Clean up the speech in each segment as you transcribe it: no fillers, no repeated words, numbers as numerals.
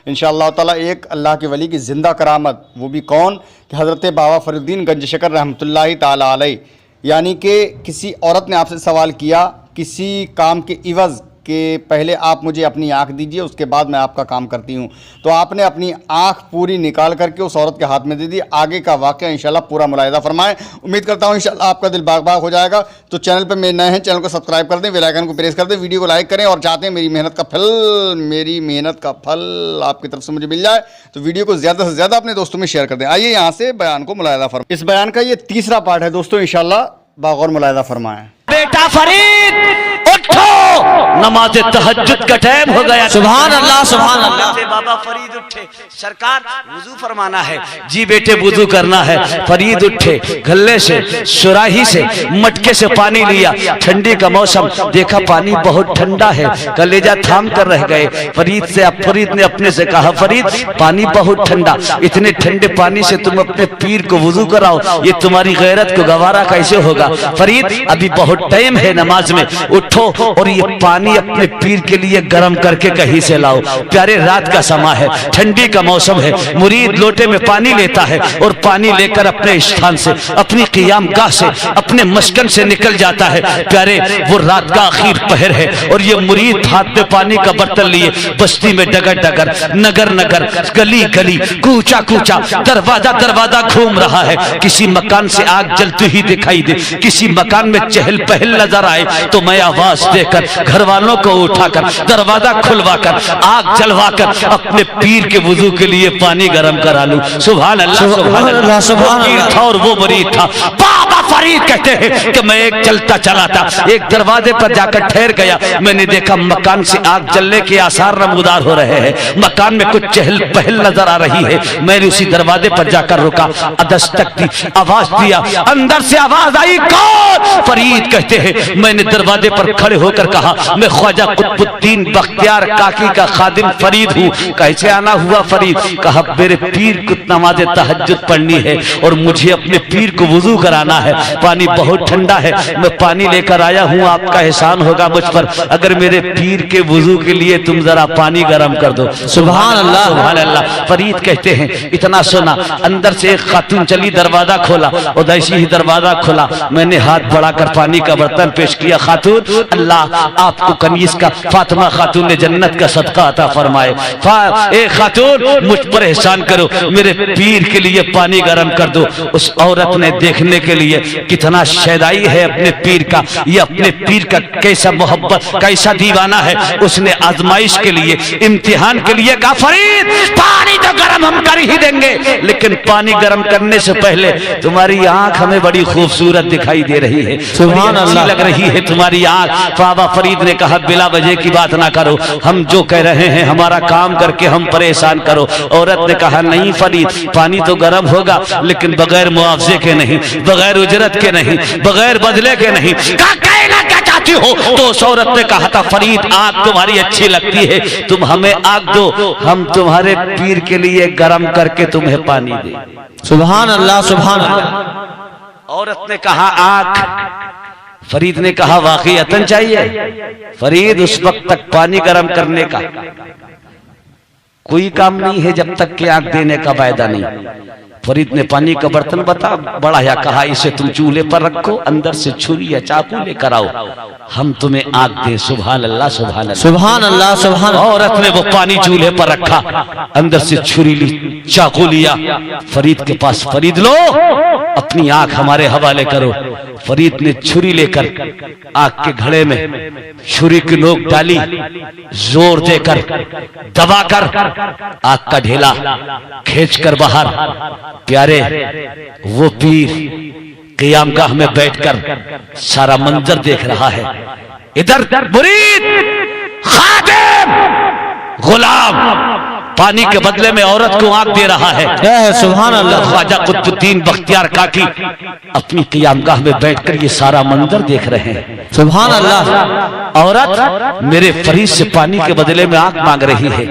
इंशाअल्लाह ताला एक अल्लाह के वली की ज़िंदा करामत, वो भी कौन कि हज़रत बाबा फरीदुद्दीन गंज शकर रहमतुल्लाहि ताला अलैह। यानी कि किसी औरत ने आपसे सवाल किया किसी काम के इवज़ कि पहले आप मुझे अपनी आँख दीजिए, उसके बाद मैं आपका काम करती हूँ। तो आपने अपनी आँख पूरी निकाल करके उस औरत के हाथ में दे दी। आगे का वाक़या इंशाल्लाह पूरा मुलाहिज़ा फरमाएं। उम्मीद करता हूँ इंशाल्लाह आपका दिल बाग बाग हो जाएगा। तो चैनल पर मेरे नए हैं, चैनल को सब्सक्राइब कर दें, बेल आइकन को प्रेस कर दें, वीडियो को लाइक करें और चाहते हैं मेरी मेहनत का फल आपकी तरफ से मुझे मिल जाए तो वीडियो को ज़्यादा से ज़्यादा अपने दोस्तों में शेयर कर दें। आइए यहाँ से बयान को मुलाहिज़ा फरमाएं। इस बयान का ये तीसरा पार्ट है दोस्तों, इंशाल्लाह बागौर मुलाहिज़ा फरमाएं। बेटा फरीद उठो, नमाज तहज्जुद का टाइम हो गया। सुभान अल्लाह सुभान अल्लाह। बाबा फरीद उठे, सरकार वुजू फरमाना है। जी बेटे वुजू करना है। फरीद उठे, गल्ले से सुराही से मटके से पानी लिया। ठंडी का मौसम, देखा पानी बहुत ठंडा है, कलेजा थाम कर रह गए। फरीद ने अपने से कहा, फरीद पानी बहुत ठंडा, इतने ठंडे पानी से तुम अपने पीर को वुजू कराओ, ये तुम्हारी गैरत को गवारा कैसे होगा? फरीद अभी बहुत टाइम है नमाज में, उठो और ये पानी अपने पीर के लिए गर्म करके कहीं से लाओ। प्यारे रात का समय है, ठंडी का मौसम है। मुरीद लोटे में पानी लेता है और पानी लेकर अपने स्थान से, अपनी क़ियाम गाह से, अपने मस्कन से निकल जाता है। प्यारे वो रात का आखिर पहर है और ये मुरीद हाथ में पानी का बर्तन लिए बस्ती में डगर डगर, नगर नगर, गली गली, कूचा कूचा, दरवाजा दरवाजा घूम रहा है। किसी मकान से आग जलती ही दिखाई दे, किसी मकान में चहल पहल नजर आए तो मैं आवाज देकर घर वालों को उठाकर दरवाजा खुलवाकर आग जलवाकर अपने पीर के वुजू के लिए पानी गर्म करा लूं। सुभान अल्लाह सुभान अल्लाह सुभान अल्लाह। और वो मुरीद था। बाबा फरीद कहते हैं कि मैं एक चलता चला था, एक दरवाजे पर जाकर ठहर गया। मैंने देखा मकान से आग जलने के आसार नमूदार हो रहे हैं, मकान में कुछ चहल पहल नजर आ रही है। मैंने उसी दरवाजे पर जाकर रुका, दस्तक दी, आवाज दिया, अंदर से आवाज आई, कौन? फरीद कहते हैं मैंने दरवाजे पर खड़े होकर कहा, मैं ख्वाजा कुतुबुद्दीन बख्तियार काकी का खादिम फरीद हूँ। कैसे आना हुआ फरीद? कहा मेरे पीर को नमाज तहज्जुद पढ़नी है और मुझे अपने पीर को वुजू कराना है। पानी बहुत ठंडा है, मैं पानी लेकर आया हूँ, आपका एहसान होगा मुझ पर अगर मेरे पीर के वुजू के लिए तुम जरा पानी गर्म कर दो। सुभान अल्लाह सुभान अल्लाह। फरीद कहते हैं इतना सुना, अंदर से एक खातून चली, दरवाजा खोला और ऐसी ही दरवाजा खोला, मैंने हाथ बढ़ाकर पानी का बर्तन पेश किया। खातून अल्लाह आपको कनीज का फातिमा खातून ने जन्नत का सदका अता फरमाए। ए खातून मुझ पर एहसान करो, मेरे पीर के लिए पानी गर्म कर दो। उस औरत ने देखने के लिए कितना शैदाई है अपने पीर का, ये अपने पीर का कैसा मोहब्बत, कैसा दीवाना है, उसने आजमाइश के लिए, इम्तिहान के लिए कहा फरीद पानी तो गर्म हम कर ही देंगे, लेकिन पानी गर्म करने से पहले तुम्हारी आंख हमें बड़ी खूबसूरत दिखाई दे रही है, सुभान अल्लाह लग रही है तुम्हारी आंख। बाबा फरीद ने कहा बिला वजह की बात ना करो, हम जो कह रहे हैं हमारा काम करके हम परेशान करो। औरत ने कहा नहीं फरीद पानी तो गर्म होगा लेकिन बगैर मुआवजे के नहीं, बगैर उजरत के नहीं, बगैर बदले के नहीं। कहना क्या चाहती हो? तो उस औरत ने कहा था फरीद आग तुम्हारी अच्छी लगती है, तुम हमें आग दो, हम तुम्हारे पीर के लिए गर्म करके तुम्हें पानी दे। सुभान अल्लाह सुभान अल्लाह। औरत ने कहा आग। फरीद ने कहा वाकईतन चाहिए। फरीद उस वक्त तक पानी गर्म करने का कोई काम नहीं है जब तक कि आग देने का वायदा नहीं। फरीद ने पानी का बर्तन बढ़ाया, कहा इसे तुम चूल्हे पर रखो, अंदर से छुरी या चाकू लेकर आओ, हम तुम्हें आग दे। सुभान अल्लाह सुभान अल्लाह सुभान अल्लाह सुभान। औरत ने वो पानी चूल्हे पर रखा, अंदर से छुरी ली, चाकू लिया फरीद के पास। फरीद लो अपनी आंख हमारे हवाले करो। फरीद ने छुरी लेकर आग के घड़े में छुरी की नोक डाली, जोर देकर दबाकर आग का ढेला खींचकर बाहर। प्यारे वो पीर क़ियामगाह में बैठकर सारा मंजर देख रहा है। इधर मुरीद, खादिम, गुलाम पानी के बदले में औरत को आग दे रहा है। सुभान अल्लाह। ख्वाजा कुतुबुद्दीन बख्तियार काकी अपनी क़ियामगाह में बैठकर ये सारा मंजर देख रहे हैं। सुभान अल्लाह। औरत मेरे फरीद से पानी के बदले में आग मांग रही है।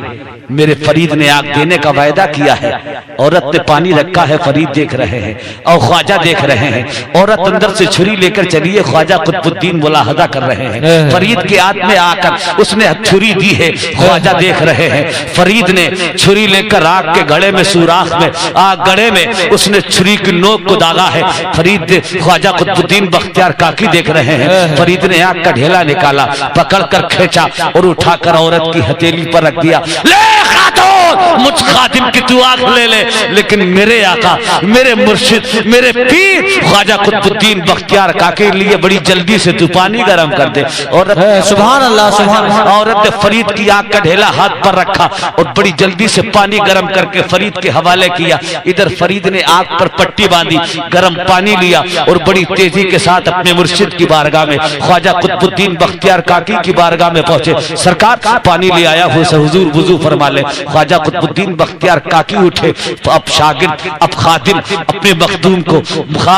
मेरे फरीद ने आग देने का वायदा किया है। औरत ने पानी रखा है, फरीद देख रहे हैं और ख्वाजा देख रहे हैं। औरत अंदर से छुरी लेकर चली है, ख्वाजा कुतुबुद्दीन मुलाहजा कर रहे हैं। फरीद के हाथ में आकर उसने छुरी दी है, ख्वाजा देख रहे हैं। फरीद ने छुरी लेकर आग के गड़े में, सुराख में, आग गड़े में उसने छुरी की नोक को दागा है। फरीद ने, ख्वाजा कुतुबुद्दीन बख्तियार काकी देख रहे हैं। फरीद ने आग का ढेला निकाला, पकड़कर खींचा और उठाकर औरत की हथेली पर रख दिया। ले खातून, मुझ खादिम की तू आग ले ले, लेकिन मेरे आका, मेरे मुर्शिद, मेरे पीर ख्वाजा कुतुबुद्दीन बख्तियार काके लिए बड़ी जल्दी से तू पानी गर्म कर दे। औरत, सुभान अल्लाह, सुभान अल्लाह। औरत ने फरीद की आग का ढेला हाथ पर रखा और बड़ी जल्दी से पानी गर्म करके फरीद के हवाले किया। इधर फरीद ने आग पर पट्टी बांधी, गर्म पानी लिया और बड़ी तेजी के साथ अपने मुर्शिद की बारगाह में, ख्वाजा कुतुबुद्दीन बख्तियार काकी की बारगाह में पहुंचे। सरकार पानी ले आया हूँ, हुजूर वुजू फरमा ले। ख्वाजा कुतुबुद्दीन बख्तियार काकी उठे। अब शागिर्द, अब खादिम अपने मखदूम को,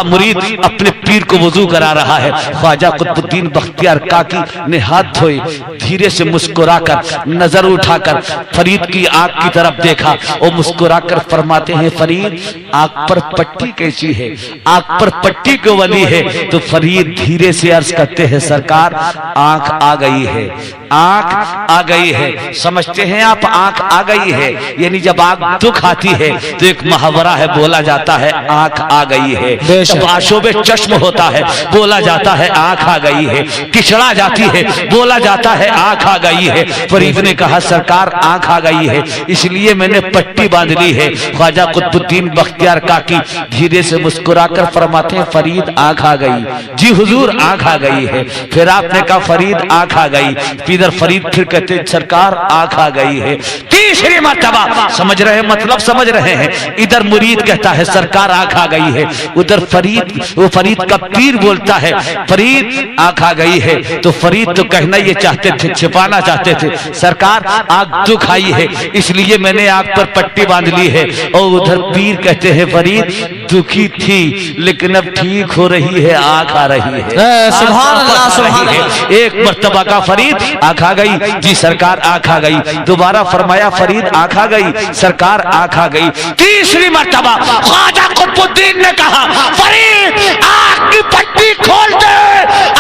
मुरीद अपने पीर को वुजू करा रहा है। ख्वाजा कुतुबुद्दीन बख्तियार काकी ने हाथ धोए, धीरे से मुस्कुराकर नजर उठाकर फरीद की आग की तरफ देखा और मुस्कुराकर फरमाते हैं, फरीद आग पर पट्टी कैसी है? आग पर पट्टी क्यों बनी है? तो फरीद धीरे से अर्ज करते हैं, सरकार आंख आ गई है, आंख आ गई है। समझते हैं आप, आंख आ गई है यानी जब आग दुख आती है तो एक मुहावरा है, बोला जाता है आंख आ गई है। जब आशोबे चश्म होता है बोला जाता है आंख आ गई है। किचड़ा जाती है बोला जाता है आंख आ गई है। फरीद ने कहा, सरकार आंख आ गई है, इसलिए मैंने पट्टी बांध ली है। ख्वाजा कुतुबुद्दीन बख्तियार काकी धीरे से मुस्कुराकर फरमाते हैं, फरीद आंख आ गई। जी हुजूर आंख आ गई है। फिर आपने कहा, फरीद आंख आ गई। इधर फरीद फिर कहते, सरकार आंख आ गई है। तीसरी मर्तबा, समझ रहे हैं मतलब, समझ रहे हैं। इधर मुरीद कहता है सरकार आंख आ गई है, उधर फरीद, वो फरीद का पीर बोलता है फरीद आंख आ गई है। तो फरीद तो कहना ये चाहते थे, छिपाना चाहते थे, सरकार आग दुख आई है इसलिए मैंने आग पर पट्टी बांध ली है। और उधर पीर कहते हैं, फरीद दुखी थी लेकिन अब ठीक हो रही है, आंख आ रही है। सुभान अल्लाह, सुभान अल्लाह। एक मर्तबा का फरीद आंख आ गई, जी सरकार आंख आ गई। दोबारा फरमाया, फरीद आंख आ गई, सरकार आंख आ गई। तीसरी मर्तबा ख्वाजा कुतुबुद्दीन ने कहा, फरीद आंख की पट्टी खोल दे,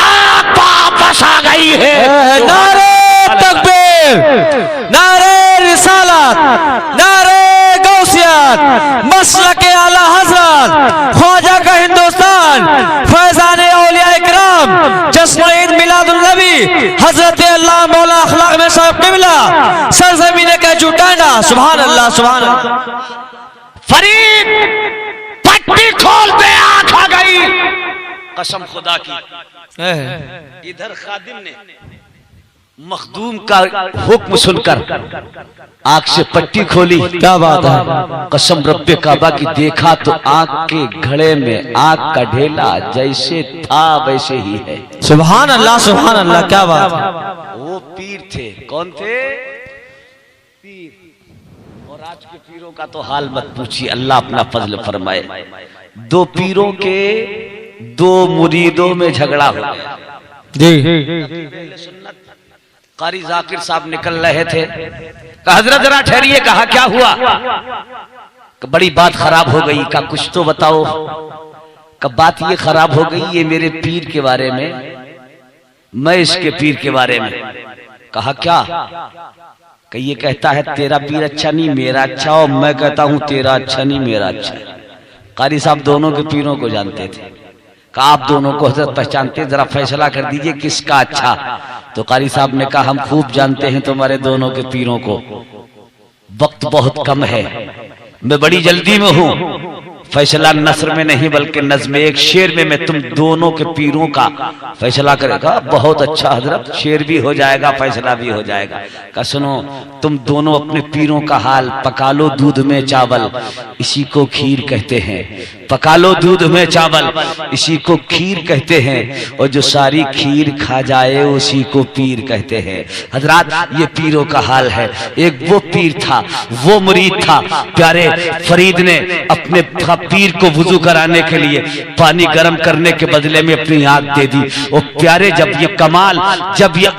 आंख वापस आ गई है। नारे तकबीर, नारे रिसालत, नारे गौसियत, मसलके आला हजरत, ख्वाजा का हिंदुस्तान, फैजाने औलिया इकराम, जश्न ईद मिलादुन नबी, हजरत अल्लाह मौला अखलाक में साहब किबला, सरजमीन का जुटाना। सुभान अल्लाह, सुभान अल्लाह। फरीद पट्टी खोल दे, आंख आ गई। कसम खुदा की, इधर खादिम ने मखदूम का हुक्म सुनकर आंख से पट्टी खोली। क्या बात है, कसम रब्बे काबा की, देखा तो आंख के घड़े में आंख का ढेला जैसे था वैसे ही है। सुभान अल्लाह, सुभान अल्लाह। क्या बात है। वो पीर थे, कौन थे? पीर। और आज के पीरों का तो हाल मत पूछिए, अल्लाह अपना फजल फरमाए। दो पीरों के दो मुरीदों में झगड़ा हो गया जी। कारी जाकिर साहब निकल रहे थे, हजरत जरा ठहरिए, कहा क्या हुआ? बड़ी बात खराब हो गई। का कुछ तो बताओ। कब बात ये खराब हो गई, ये मेरे पीर के बारे में, मैं इसके पीर के बारे में। कहा क्या? कि ये कहता है तेरा पीर अच्छा नहीं मेरा अच्छा, और मैं कहता हूं तेरा अच्छा नहीं मेरा अच्छा। कारी साहब दोनों के पीरों को जानते थे। कहा आप दोनों को हजरत पहचानते, जरा फैसला कर दीजिए किसका अच्छा। तो कारी साहब ने कहा हम खूब जानते हैं तुम्हारे दोनों के पीरों को, वक्त बहुत कम है, मैं बड़ी जल्दी में हूं। फैसला नस्र में नहीं बल्कि नज़्म एक शेर में मैं तुम दोनों के पीरों का फैसला करेगा। बहुत अच्छा हजरत, शेर भी हो जाएगा फैसला भी हो जाएगा। का सुनो, तुम दोनों अपने पीरों का हाल पका लो दूध में चावल, इसी को खीर कहते हैं। पका लो दूध में चावल, इसी को खीर कहते हैं, और जो सारी खीर खा जाए उसी को पीर कहते हैं। हजरात, ये पीरों का हाल है। एक वो पीर था, वो मुरीद था, प्यारे फरीद ने अपने पीर को वुजू कराने के लिए पानी गर्म करने के बदले में अपनी आंख दे दी। और प्यारे, जब ये कमाल, जब ये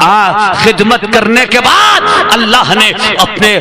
खिदमत करने के बाद अल्लाह ने अपने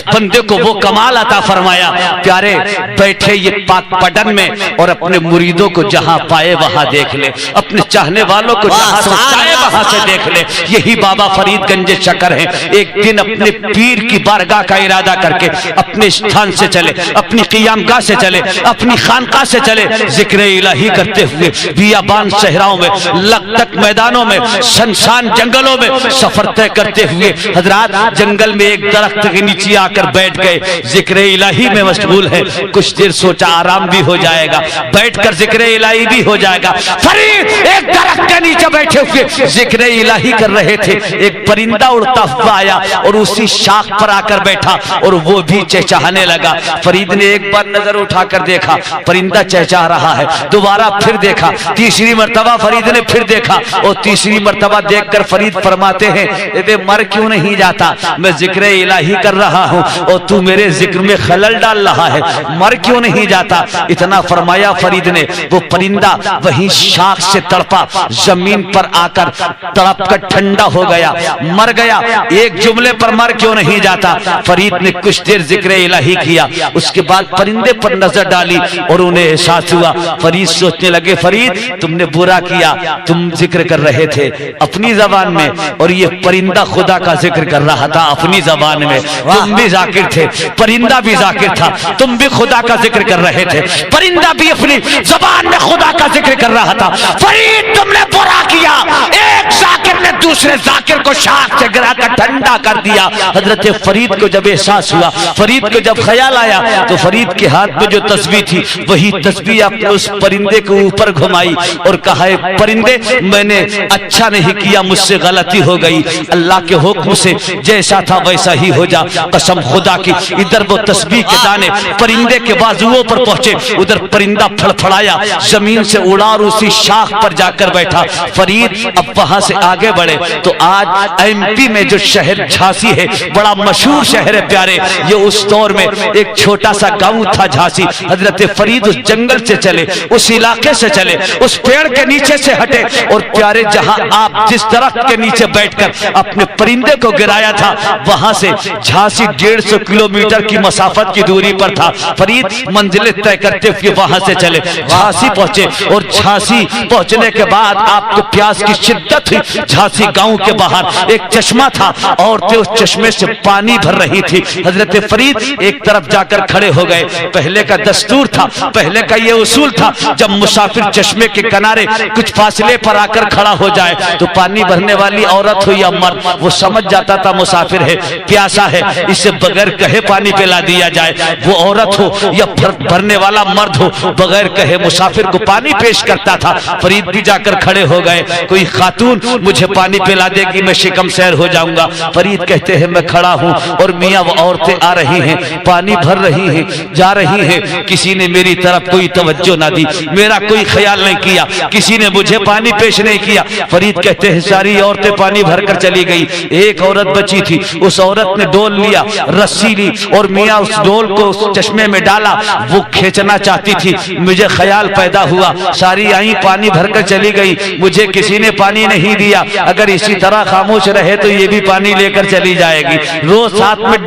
बंदे को वो कमाल अता फरमाया। प्यारे, बैठे ये पाक पडन में और अपने मुरीदों को जहां पाए वहां देख ले, अपने चाहने वालों को जहां से चाहे वहां से देख ले। यही बाबा फरीद गंज शकर है। एक दिन अपने पीर की बारगाह का इरादा करके अपने स्थान से चले, अपनी क़ियामगाह से चले, अपनी खानकाह से चले, जिक्र इलाही करते हुए बियाबान सहराओं में, लकतक मैदानों में, शमशान जंगलों में सफर तय करते हुए हजरात जंगल में एक दरख्त के नीचे आकर बैठ गए। जिक्र इलाही में मशगूल है। कुछ देर सोचा आराम भी हो जाएगा, बैठकर जिक्र इलाही भी हो जाएगा। फरीद एक दरख्त के नीचे बैठे हुए जिक्र इलाही कर रहे थे। एक परिंदा उड़ता हुआ आया और उसी शाख पर आकर बैठा और वो भी चहचहाने लगा। फरीद ने एक बार नजर उठाकर देखा, परिंदा चहचहा रहा है। दोबारा फिर देखा, तीसरी मर्तबा फरीद ने फिर देखा और तीसरी मर्तबा देखकर फरीद फरमाते हैं, ये मर क्यों नहीं जाता? मैं जिक्र इलाही कर रहा हूँ और तू मेरे जिक्र में खलल डाल रहा है, मर क्यों नहीं जाता? इतना फरमाया फरीद ने, वो परिंदा वहीं शाख से तड़पा, जमीन पर आकर तड़प कर ठंडा हो गया, मर गया। एक जुमले पर मर क्यों नहीं जाता? फरीद ने कुछ देर जिक्र इलाही किया, उसके बाद परिंदे पर नजर डाली और उन्हें एहसास हुआ। फरीद सोचने लगे, फरीद तुमने बुरा किया, तुम जिक्र कर रहे थे अपनी जबान में और ये परिंदा खुदा का जिक्र कर रहा था अपनी जबान में। तुम भी जाकिर थे, परिंदा भी जाकिर था, तुम भी खुदा का जिक्र कर रहे थे, परिंदा भी अपनी जबान में खुदा का जिक्र कर रहा था। फरीद तुमने बुरा किया, एक जाकिर ने दूसरे जाकिर को शाख से गिराकर ठंडा कर दिया। हजरत फरीद को जब एहसास हुआ, फरीद को जब ख्याल आया तो फरीद के हाथ में जो तस्बीह थी वही तस्बीह आपने उस परिंदे के ऊपर घुमाई और कहा, परिंदे मैंने अच्छा नहीं किया, मुझसे गलती हो गई, अल्लाह के हुक्म से जैसा था वैसा ही हो जा, कसम खुदा की। इधर वो तस्बीह के दाने परिंदे के बाजुओं पर पहुंचे, उधर परिंदा फड़फड़ाया, जमीन से उड़ा और उसी शाख पर जाकर बैठा। फरीद अब वहां से आगे बढ़े तो आज एमपी में जो शहर झांसी है, बड़ा मशहूर शहर है प्यारे, ये उस दौर में एक छोटा सा गांव था झांसी। हजरत फरीद उस जंगल से चले, उस इलाके से चले, उस पेड़ के नीचे से हटे और प्यारे जहां आप जिस दरख्त के नीचे बैठकर अपने परिंदे को गिराया था वहां से झांसी 150 किलोमीटर की मसाफत की दूरी पर था। फरीद मंजिलें तय करते हुए वहां से चले, झांसी पहुंचे और झांसी पहुंचने के बाद आपको प्यास की शिद्दत हुई। झांसी गांव के बाहर एक चश्मा था, औरतें उस चश्मे से पानी भर रही थी। हजरत फरीद एक तरफ जाकर खड़े हो गए। पहले का दस्तूर था, पहले का ये उसूल था, जब मुसाफिर चश्मे के किनारे कुछ फासले पर आकर खड़ा हो जाए तो पानी भरने वाली औरत हो या मर्द, वो समझ जाता था मुसाफिर है, प्यासा है, इसे बगैर कहे पानी पिला दिया जाए। वो औरत हो या भरने वाला मर्द हो, बगैर कहे मुसाफिर को पानी पेश करता था। फरीद भी जाकर खड़े हो गए, कोई खातून मुझे पानी पिला देगी, मैं शिकम सैर हो जाऊंगा। फरीद कहते हैं मैं खड़ा हूं और मियां वो औरतें आ रही हैं, पानी भर रही हैं, जा रही हैं, किसी ने मेरी तरफ कोई तवज्जो ना दी, मेरा कोई ख्याल नहीं किया, किसी ने मुझे पानी पेश नहीं किया। फरीद कहते हैं सारी औरतें पानी भरकर चली गई, एक औरत बची थी, उस औरत ने डोल लिया, रस्सी ली और मियां उस डोल को उस चश्मे में डाला, वो खींचना चाहती थी। मुझे ख्याल पैदा हुआ, सारी आई पानी भरकर चली गई, मुझे किसी ने पानी नहीं दिया, अगर इसी तरह खामोश रहे तो ये भी पानी लेकर चली जाएगी, रोज साथ में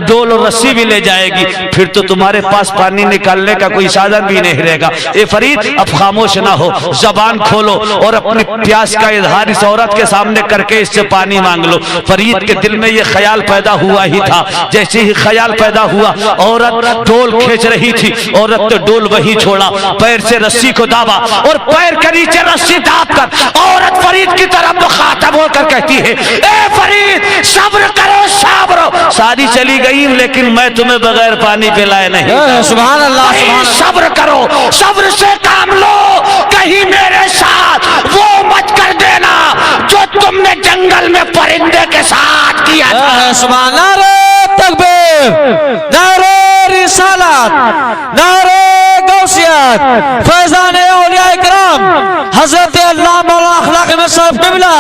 डोल और रस्सी भी ले जाएगी, फिर तो तुम्हारे पास पानी निकालने का कोई साधन भी नहीं रहेगा। ए फरीद अब खामोश ना हो, जबान खोलो और अपनी प्यास का इजहार इस औरत के सामने करके इससे पानी मांग लो। फरीद के दिल में ये ख्याल पैदा हुआ ही था। जैसे ही ख्याल पैदा हुआ, औरत डोल खींच रही थी, औरत तो डोल वही छोड़ा, पैर से रस्सी को दाबा और पैर के नीचे रस्सी दाब कर औरत फरीद की तरफ मुखातब होकर कहती है, ए फरीद सब्र करो, सब्र। सारी चली गई लेकिन मैं तुम्हें बगैर पानी पिलाए नहीं। सुभान अल्लाह, सब्र करो, सब्र से काम लो, कहीं मेरे साथ वो मत कर देना जो तुमने जंगल में परिंदे के साथ किया था। सुभान नारे तकबीर, नारे रिसालत, नारे गौसियत, साहब किबला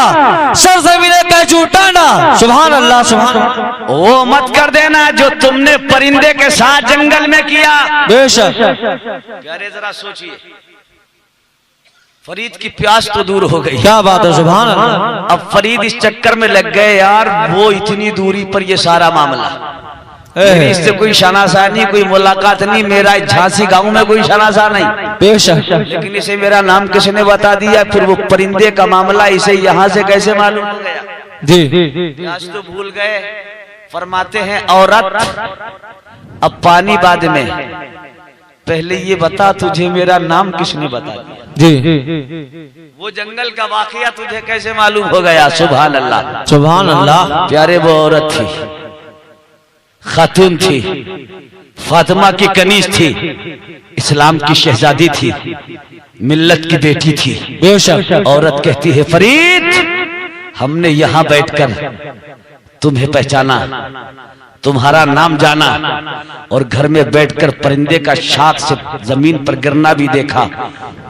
सरजमीन कैचू टांडा। सुभान अल्लाह सुभान अल्लाह। वो मत कर देना जो तुमने परिंदे के साथ जंगल में किया। बेशक प्यारे जरा सोचिए, फरीद की प्यास तो दूर हो गई। क्या बात है, सुभान अल्लाह। अब फरीद इस चक्कर में लग गए यार, वो इतनी दूरी पर ये सारा मामला, मेरी इससे कोई शनासा नहीं, कोई मुलाकात नहीं, मेरा झांसी गांव में कोई शनासा नहीं। बेशक लेकिन इसे मेरा नाम किसने बता दिया, फिर वो परिंदे का मामला इसे यहाँ से कैसे मालूम हो गया। जी आज तो भूल गए। फरमाते हैं औरत अब पानी बाद में, पहले ये बता तुझे मेरा नाम किसने बता दिया। जी वो जंगल का वाकया तुझे कैसे मालूम हो गया। सुभान अल्लाह सुभान अल्लाह। प्यारे, वो औरत थी, खातून थी, फातिमा की कनीज थी, इस्लाम की शहजादी थी, मिल्लत की बेटी थी। बेशक औरत कहती है फरीद, हमने यहां बैठकर तुम्हें पहचाना, तुम्हारा नाम जाना, और घर में बैठकर परिंदे का शाख से जमीन पर गिरना भी देखा,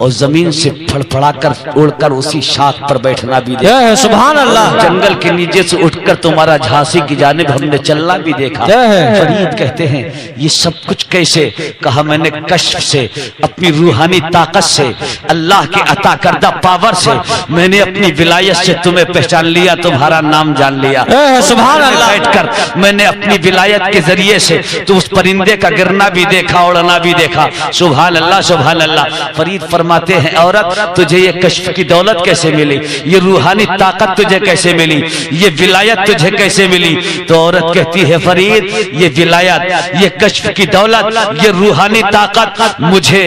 और जमीन से फड़फड़ाकर उड़कर उसी शाख पर बैठना भी देखा। सुभान अल्लाह। जंगल के नीचे से उठकर तुम्हारा झांसी की जानिब हमने चलना भी देखा। फरीद कहते हैं ये सब कुछ कैसे। कहा मैंने कश्फ से, अपनी रूहानी ताकत से, अल्लाह के अता करदा पावर से मैंने अपनी विलायत से तुम्हें पहचान लिया, तुम्हारा नाम जान लिया। सुभान अल्लाह। बैठकर मैंने अपनी विलायत के जरिए से तो उस परिंदे का गिरना भी देखा, उड़ना भी देखा। सुभान अल्लाह सुभान अल्लाह। फरीद फरमाते हैं औरत, तुझे ये कश्फ की दौलत कैसे मिली, ये रूहानी ताकत तुझे कैसे मिली, ये विलायत तुझे कैसे मिली। तो औरत कहती है फरीद, ये विलायत, ये कश्फ की दौलत, ये रूहानी ताकत मुझे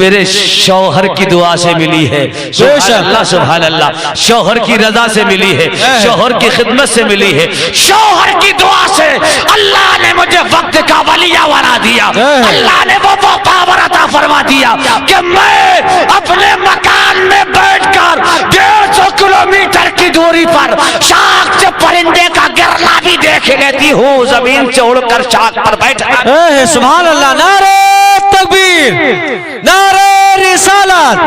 मेरे शौहर की दुआ से मिली है। सुभान अल्लाह सुभान अल्लाह। शौहर की रजा से मिली है, शौहर की खिदमत से मिली है, शौहर की दुआ से अल्लाह ने मुझे वक्त का वलिया बना दिया। अल्लाह ने वो पावर अता फरमा दिया कि मैं अपने मकान में बैठकर 150 किलोमीटर की दूरी पर शाख से परिंदे का गिरना भी देख लेती हूँ, जमीन से उड़कर शाख पर बैठा। सुभान अल्लाह। नारे तकबीर, नारे रिसालत,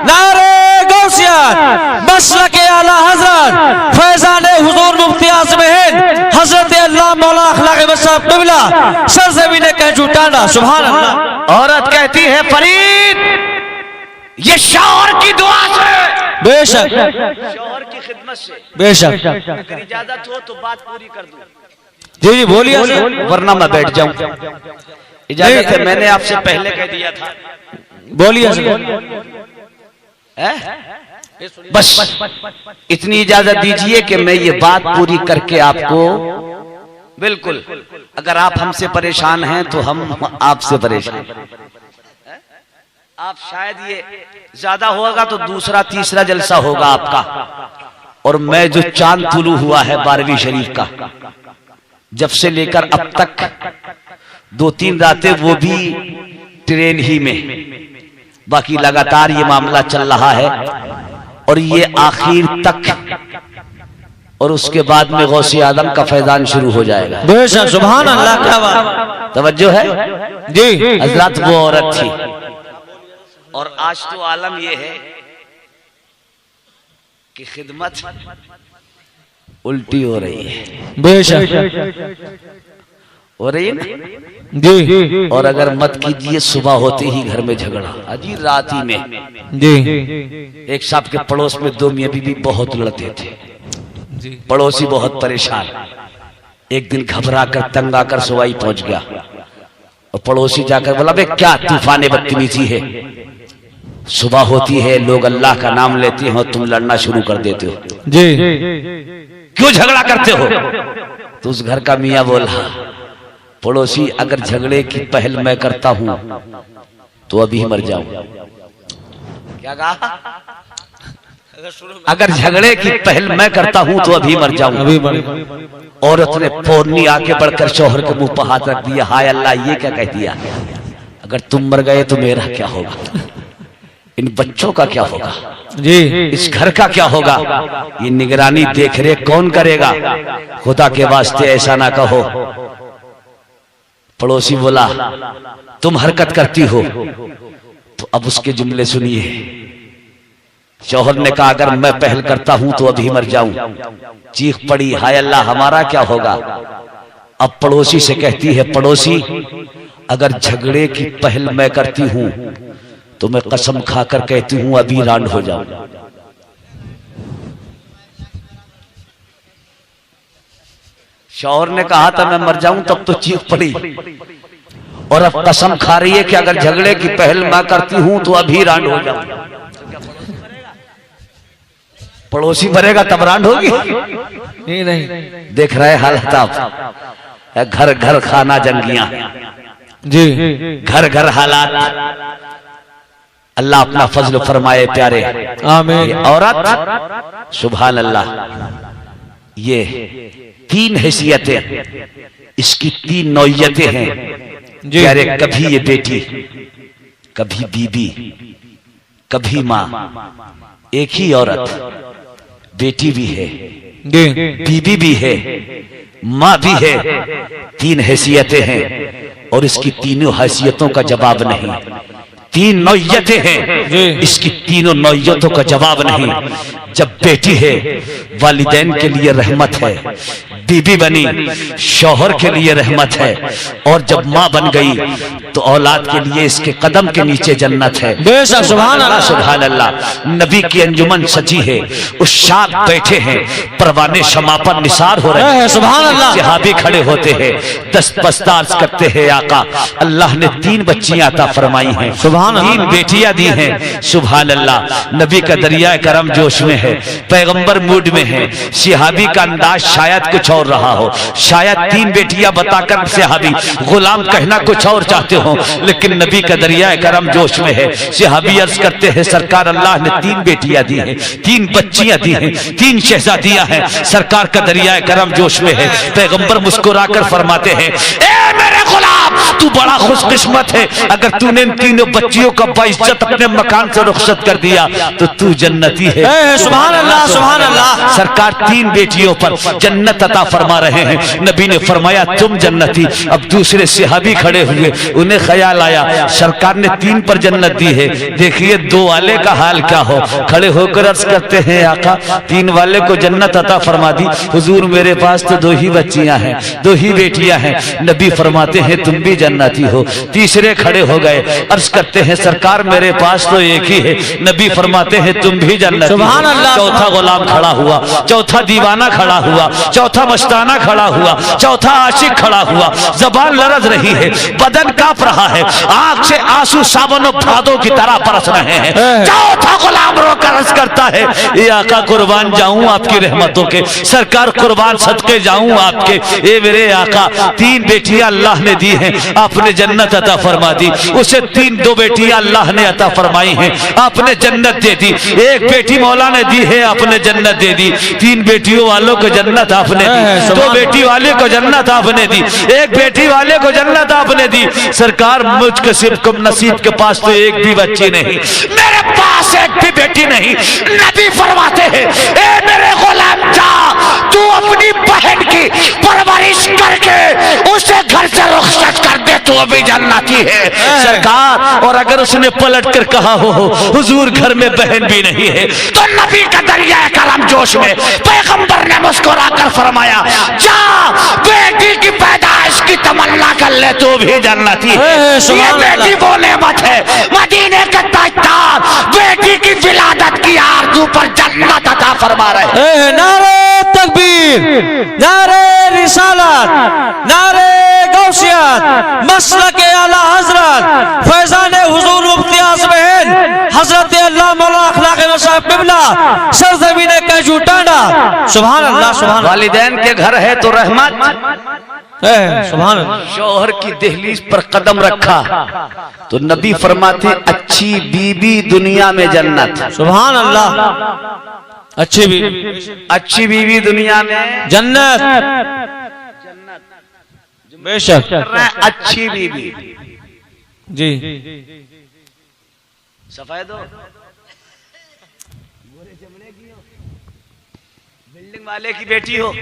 नारे गौसियत, मसलके आला हजरत फैजाने हुजूर मुफ्ती आज़म हिंद हजरत अल्लाह मौला अखलाक साहब किबला सरजमीन कैचू टांडा। सुभान अल्लाह। औरत कहती है फरीद, ये शौहर की दुआ से, बेशक शौहर की खिदमत से, बेशक। अगर इजाजत हो तो बात पूरी कर दूं, जी जी बोलिए, वरना मैं बैठ जाऊं। इजाजत है, मैंने आपसे पहले कह दिया था। बोलिए। बस इतनी इजाजत दीजिए कि मैं ये बात पूरी करके आपको, बिल्कुल अगर आप हमसे परेशान हैं तो हम आपसे परेशान। आप शायद ये ज्यादा होगा तो दूसरा तीसरा जलसा होगा आपका, और मैं जो चांद तुलू हुआ है 12वीं शरीफ का, जब से लेकर अब तक 2-3 रातें वो भी ट्रेन ही में, बाकी लगातार ये मामला चल रहा है और ये आखिर तक, और उसके बाद में गौसे आदम का फैजान शुरू हो जाएगा। बेशक सुभान अल्लाह। क्या बात, तवज्जो है जी। हजरत वो औरत थी, और आज तो आलम ये है कि खिदमत उल्टी हो रही है। बेशक हो रही है ना? जी। और अगर मत कीजिए सुबह होते ही घर में झगड़ा, अजी रात ही में। जी। एक साहब के पड़ोस में 2 मियां बीवी बहुत लड़ते थे, पड़ोसी बहुत परेशान। एक दिन घबरा कर तंग आकर सुवाई पहुंच गया, और पड़ोसी जाकर बोला बे क्या तूफान बदतमीजी है, सुबह होती है लोग अल्लाह का नाम लेते हो, तुम लड़ना शुरू कर देते हो जी, क्यों झगड़ा करते हो। तो उस घर का मियां बोला पड़ोसी अगर झगड़े की पहल मैं करता हूं तो अभी मर जाऊं। क्या कहा? अगर झगड़े की पहल मैं करता हूं तो अभी मर जाऊं। औरत ने फौरनी आके बढ़कर शौहर के मुंह पर हाथ रख दिया, हाय अल्लाह ये क्या कह दिया, अगर तुम मर गए तो मेरा क्या होगा, इन बच्चों का क्या होगा जी, इस घर का क्या होगा, ये निगरानी देख रेख कौन करेगा, खुदा के वास्ते ऐसा ना कहो। पड़ोसी बोला तुम हरकत करती हो, तो अब उसके जुमले सुनिए। शौहर ने कहा अगर मैं पहल करता हूं तो अभी मर जाऊं। चीख पड़ी, हाय अल्लाह हमारा क्या होगा। अब पड़ोसी से कहती है, पड़ोसी अगर झगड़े की पहल मैं करती हूं तो मैं कसम खाकर कहती हूं अभी रांड हो जाऊं। शौहर ने कहा था मैं मर जाऊं, तब तो चीख पड़ी, और अब कसम खा रही है कि अगर झगड़े की पहल मैं करती हूं तो अभी रांड हो जाऊं। पड़ोसी मरेगा तब रांड होगी? नहीं। देख रहे हालत आप, घर घर खाना जंगियां जी, घर घर हालात। अल्लाह अपना फजल फरमाए प्यारे। आमीन। औरत सुभान अल्लाह, ये 3 हैसियतें, इसकी 3 नौयतें हैं प्यारे। कभी ये बेटी, कभी बीबी, कभी माँ। एक ही औरत, बेटी भी है, बीबी भी है, माँ भी है। 3 हैसियतें हैं और इसकी तीनों हैसियतों का जवाब नहीं। 3 नौयतें हैं, इसकी तीनों नौयतों का जवाब नहीं। जब बेटी है वालिदैन के लिए रहमत है, बीबी बनी शौहर के लिए रहमत है, और जब माँ बन गई तो औलाद के लिए इसके कदम के नीचे जन्नत है। बेशक, सुभान अल्लाह, सुभान अल्लाह। नबी की अंजुमन सजी है, उस शाद बैठे हैं, परवाने शमा पर निसार हो रहे हैं, सुभान अल्लाह। सहाबी खड़े होते हैं, दस्तबस्तार करते हैं, आका अल्लाह ने 3 बच्चियां अता फरमाई हैं, 3 बेटियां दी हैं। सुभान अल्लाह। नबी का दरिया करम जोश में है, पैगंबर मूड में है। सहाबी का अंदाज शायद कुछ और रहा हो, शायद 3 बेटियां बताकर सहाबी गुलाम कहना कुछ और चाहते हो, लेकिन नबी का दरिया करम जोश में है। सहाबी अर्ज करते हैं सरकार अल्लाह ने 3 बेटियां दी हैं, 3 बच्चियां दी हैं, 3 शहजादियां हैं। सरकार का दरिया करम जोश में है। पैगंबर मुस्कुराकर फरमाते हैं, ए मेरे गुलाम तू बड़ा खुशकिस्मत है, अगर तूने इन 3 बच्चियों का बाइज्जत अपने मकान से रुखसत कर दिया तो तू जन्नती है। सुभान अल्लाह, सुभान अल्लाह। सरकार 3 बेटियों पर जन्नत अता फरमा रहे हैं। नबी ने फरमाया तुम जन्नती। अब दूसरे सहाबी खड़े हुए, उन्हें ख्याल आया सरकार ने 3 पर जन्नत दी है, देखिए 2 वाले का हाल क्या हो। खड़े होकर अर्ज करते हैं आका 3 वाले को जन्नत अता फरमा दी, हुजूर मेरे पास तो 2 ही बच्चियां हैं, 2 ही बेटियां हैं। नबी फरमाते हैं तुम भी जन्नती हो। तीसरे खड़े हो गए, अर्ज करते हैं सरकार मेरे पास तो 1 ही है। नबी फरमाते हैं तुम भी जन्नती हो। चौथा गुलाम खड़ा हुआ, चौथा दीवाना खड़ा हुआ, चौथा मस्ताना खड़ा हुआ, चौथा आशिक खड़ा हुआ। जबान लरज रही है, बदन कांप रहा है, आंख से आंसू सावन और भादों की तरह बरस रहे हैं। चौथा गुलाम रोकर अर्ज करता है ये आका कुर्बान जाऊं आपकी रहमतों के, सरकार कुर्बान सदके जाऊं आपके। ये मेरे आका 3 बेटियां अल्लाह ने दी हैं, आपने जन्नत अता फरमा दी। उसे 2 बेटियां अल्लाह ने अता फरमाई हैं, आपने जन्नत दे दी। 1 बेटी मौला ने दी है, आपने जन्नत दे दी। 3 बेटियों वालों को जन्नत आपने दी, 2 बेटी वाले को जन्नत आपने दी, 1 बेटी वाले को जन्नत आपने दी। सरकार मुझको सिर्फ नसीब के पास तो 1 भी बच्ची नहीं, मेरे पास 1 भी बेटी नहीं। नबी फरमाते हैं ए मेरे गुलाम जा तू अपनी बहन की परवरिश करके उसे घर से रुखसत कर दे, तो अभी जन्नती है सरकार। और अगर उसने पलट कर कहा हो हुजूर घर में बहन भी नहीं है, तो नबी का दरिया करम जोश में पैगंबर ने मुस्कुराकर फरमाया जा बेटी की पैदाइश की तमन्ना कर ले, तो भी जन्नती है। ये बेटी वो नेमत है, मदीने के ताजदार बेटी की विलादत की आरज़ू पर जन्नत अता फरमा रहे। नारे तकबीर, नारे रिसालत, नारे गौसियत, मसलक आला हजरत फैजान हुजूर मुफ्ती आज़म हिंद हजरत अल्लाह मौलाना अखलाक साहब बिबला सरजमीन कैजू टांडा। सुभान अल्लाह, सुभान। वालिदैन के घर है तो रहमत, सुभान अल्लाह। शौहर की दहलीज पर कदम रखा तो नबी फरमाते अच्छी बीबी दुनिया में जन्नत। सुभान अल्लाह। अच्छी बीबी दुनिया में जन्नत। बेशक अच्छी बीबी जी। सफेद हो, बिल्डिंग वाले की बेटी हो,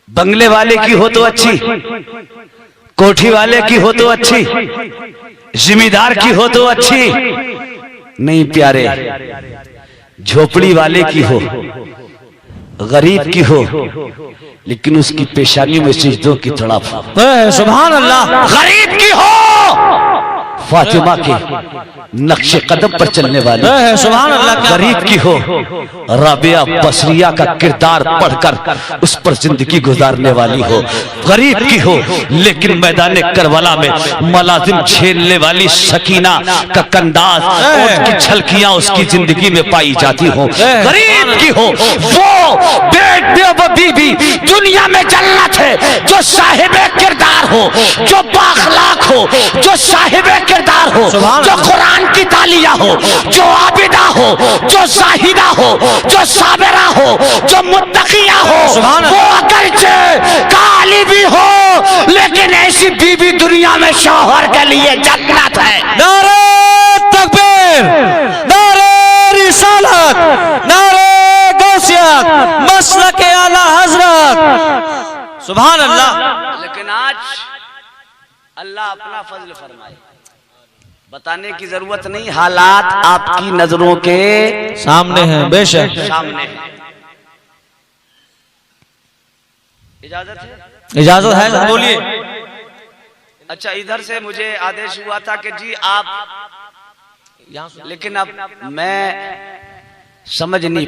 बंगले वाले की हो तो अच्छी, कोठी वाले की हो तो अच्छी, जिम्मेदार की हो तो अच्छी नहीं प्यारे। झोपड़ी वाले की हो, गरीब की हो, लेकिन उसकी पेशानी में सिजदों की तड़प हो। सुभान अल्लाह। गरीब की हो, फातिमा के नक्शे कदम पर चलने वाली। सुभान अल्लाह। गरीब की हो, राबिया बसरिया का किरदार पढ़कर उस पर जिंदगी गुजारने वाली हो। गरीब की हो, लेकिन मैदान करबला में मलाजिम झेलने वाली सकीना का कंदाज, उसकी झलकियां उसकी जिंदगी में पाई जाती हो। गरीब की हो, वो बेटे व बीबी दुनिया में जन्नत है, जो साहिबे किरदार हो, जो बाखलाक हो, जो साहिबे किरदार हो, जो कुरान की तालिया हो, जो आबिदा हो, जो जाहिदा हो, जो साबिरा हो, जो मुत्तकिया हो, वो अगरचे काली भी हो, लेकिन ऐसी बीबी दुनिया में शौहर के लिए जन्नत है। नारे तकबीर, नारे रिसालत, नारे गौसियत, मसलक आला हजरत। सुभान अल्लाह। लेकिन आज अल्लाह अपना फजल फरमाए, बताने की जरूरत नहीं, हालात आपकी नजरों के सामने हैं, बेशक सामने है। इजाजत है? इजाजत है, बोलिए। अच्छा, इधर से मुझे आदेश हुआ था कि जी आप, लेकिन अब मैं समझ नहीं